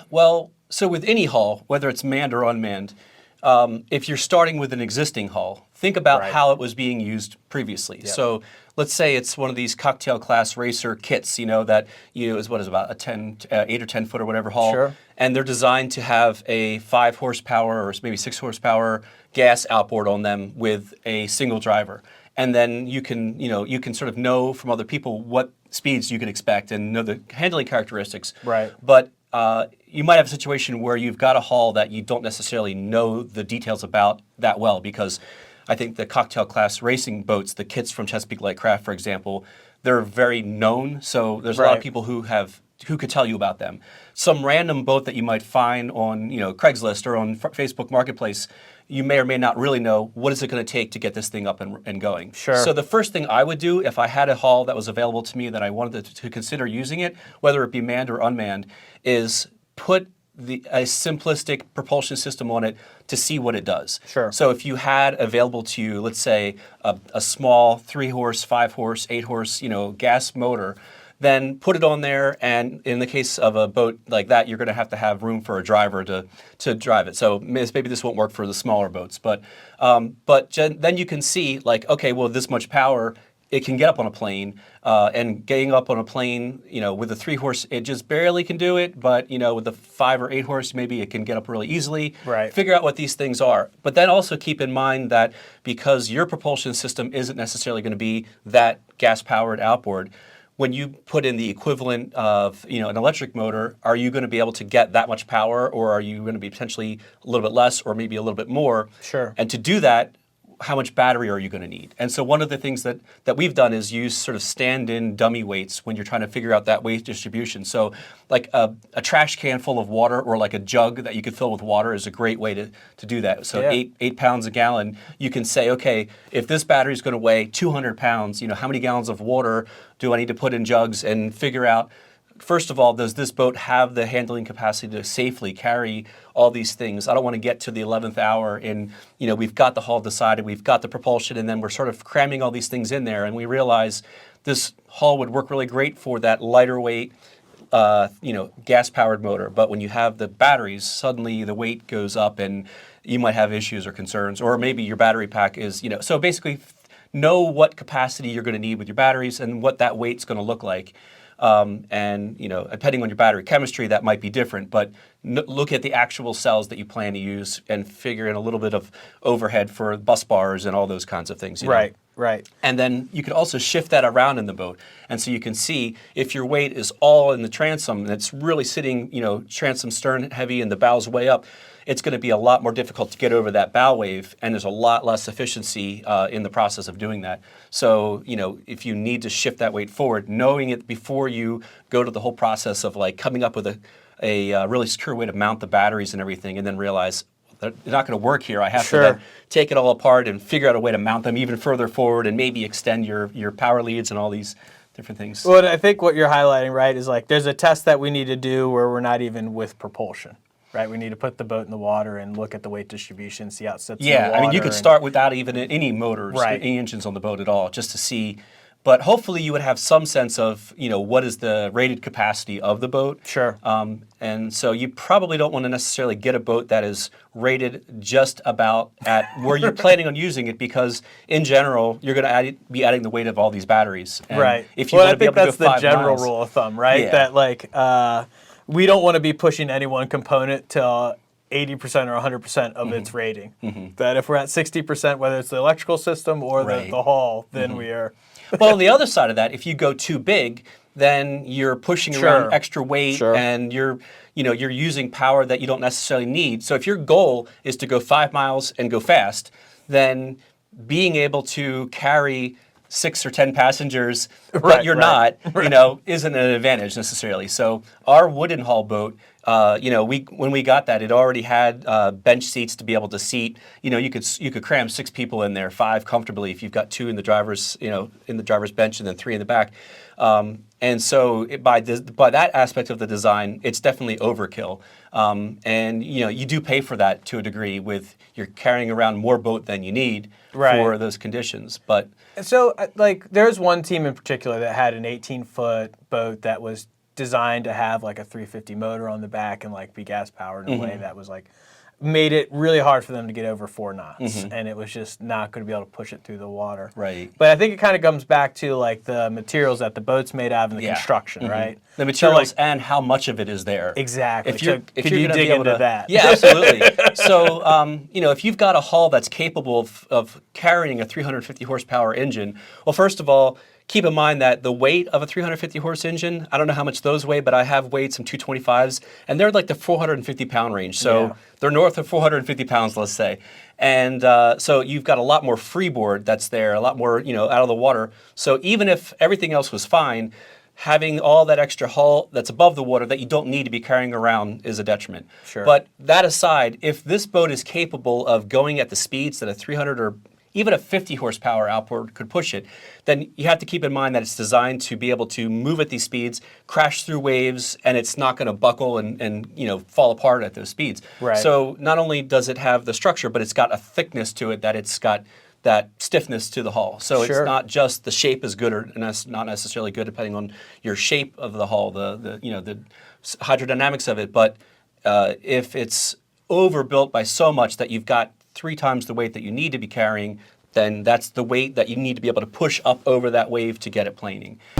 Well, so with any hull, whether it's manned or unmanned, if you're starting with an existing hull, think about how it was being used previously. Yep. So let's say it's one of these cocktail class racer kits, that is what is about a 8 or 10 foot or whatever hull. Sure. And they're designed to have a 5 horsepower or maybe 6 horsepower gas outboard on them with a single driver. And then you can sort of know from other people what speeds you can expect and know the handling characteristics. Right. But you might have a situation where you've got a hull that you don't necessarily know the details about that well, because I think the cocktail class racing boats, the kits from Chesapeake Light Craft, for example, they're very known. So there's a lot of people who could tell you about them. Some random boat that you might find on Craigslist or on Facebook Marketplace, you may or may not really know what is it going to take to get this thing up and going. Sure. So the first thing I would do if I had a hull that was available to me that I wanted to consider using it, whether it be manned or unmanned, is put a simplistic propulsion system on it to see what it does. Sure. So if you had available to you, let's say, a small 3 horse, 5 horse, 8 horse, gas motor, then put it on there, and in the case of a boat like that, you're going to have room for a driver to drive it. So maybe this won't work for the smaller boats, but then you can see, like, okay, well, this much power, it can get up on a plane, and getting up on a plane, with a 3 horse, it just barely can do it, but with a 5 or 8 horse, maybe it can get up really easily. Right. Figure out what these things are, but then also keep in mind that because your propulsion system isn't necessarily going to be that gas-powered outboard, when you put in the equivalent of an electric motor, are you going to be able to get that much power, or are you going to be potentially a little bit less or maybe a little bit more? Sure. And to do that, how much battery are you going to need? And so one of the things that we've done is use sort of stand-in dummy weights when you're trying to figure out that weight distribution. So like a trash can full of water, or like a jug that you could fill with water, is a great way to do that. So 8 pounds a gallon, you can say, okay, if this battery is going to weigh 200 pounds, how many gallons of water do I need to put in jugs, and figure out, first of all, does this boat have the handling capacity to safely carry all these things? I don't want to get to the 11th hour and, we've got the hull decided, we've got the propulsion, and then we're sort of cramming all these things in there, and we realize this hull would work really great for that lighter weight, gas-powered motor. But when you have the batteries, suddenly the weight goes up and you might have issues or concerns, or maybe your battery pack is, so basically know what capacity you're going to need with your batteries and what that weight's going to look like. And depending on your battery chemistry, that might be different, but look at the actual cells that you plan to use and figure in a little bit of overhead for bus bars and all those kinds of things. Right. Right. And then you can also shift that around in the boat. And so you can see if your weight is all in the transom and it's really sitting, transom stern heavy and the bow's way up, it's going to be a lot more difficult to get over that bow wave, and there's a lot less efficiency in the process of doing that. So, if you need to shift that weight forward, knowing it before you go to the whole process of like coming up with a really secure way to mount the batteries and everything, and then realize they're not going to work here. I have to then take it all apart and figure out a way to mount them even further forward and maybe extend your power leads and all these different things. Well, I think what you're highlighting, right, is like there's a test that we need to do where we're not even with propulsion. Right, we need to put the boat in the water and look at the weight distribution, see how it sits in the water. Yeah, I mean, you could start without even any motors, any engines on the boat at all, just to see. But hopefully you would have some sense of, what is the rated capacity of the boat. Sure. And so you probably don't want to necessarily get a boat that is rated just about at where you're planning on using it, because in general, you're going to be adding the weight of all these batteries. And right. If you want to be able to go 5 miles. I think that's the general rule of thumb, right? Yeah. That like, we don't want to be pushing any one component to 80% or 100% of its rating. That if we're at 60%, whether it's the electrical system or the hull, then we are. Well, on the other side of that, if you go too big, then you're pushing around extra weight, and you're using power that you don't necessarily need. So if your goal is to go 5 miles and go fast, then being able to carry 6 or 10 passengers, but you're not, isn't an advantage necessarily. So our wooden hull boat, when we got that, it already had bench seats to be able to seat. You could cram 6 people in there, 5 comfortably if you've got 2 in the driver's, in the driver's bench, and then 3 in the back. And so by that aspect of the design, it's definitely overkill. And you do pay for that to a degree with you're carrying around more boat than you need for those conditions. But so like there's one team in particular that had an 18-foot boat that was designed to have like a 350 motor on the back and like be gas powered in a way that was like made it really hard for them to get over 4 knots, and it was just not going to be able to push it through the water. Right. But I think it kind of comes back to like the materials that the boat's made out of and the construction, right? The materials and how much of it is there. Exactly. If you're, could you dig into that? Yeah, absolutely. So, you know, if you've got a hull that's capable of carrying a 350 horsepower engine, well, first of all, keep in mind that the weight of a 350 horse engine, I don't know how much those weigh, but I have weighed some 225s, and they're like the 450 pound range. So they're north of 450 pounds, let's say. And so you've got a lot more freeboard that's there, a lot more, you know, out of the water. So even if everything else was fine, having all that extra hull that's above the water that you don't need to be carrying around is a detriment. Sure. But that aside, if this boat is capable of going at the speeds that a 300 or even a 50 horsepower outboard could push it, then you have to keep in mind that it's designed to be able to move at these speeds, crash through waves, and it's not going to buckle and you know fall apart at those speeds. Right. So not only does it have the structure, but it's got a thickness to it that it's got that stiffness to the hull. So it's not just the shape is good, and that's not necessarily good depending on your shape of the hull, the you know the hydrodynamics of it, but if it's overbuilt by so much that you've got 3 times the weight that you need to be carrying, then that's the weight that you need to be able to push up over that wave to get it planing.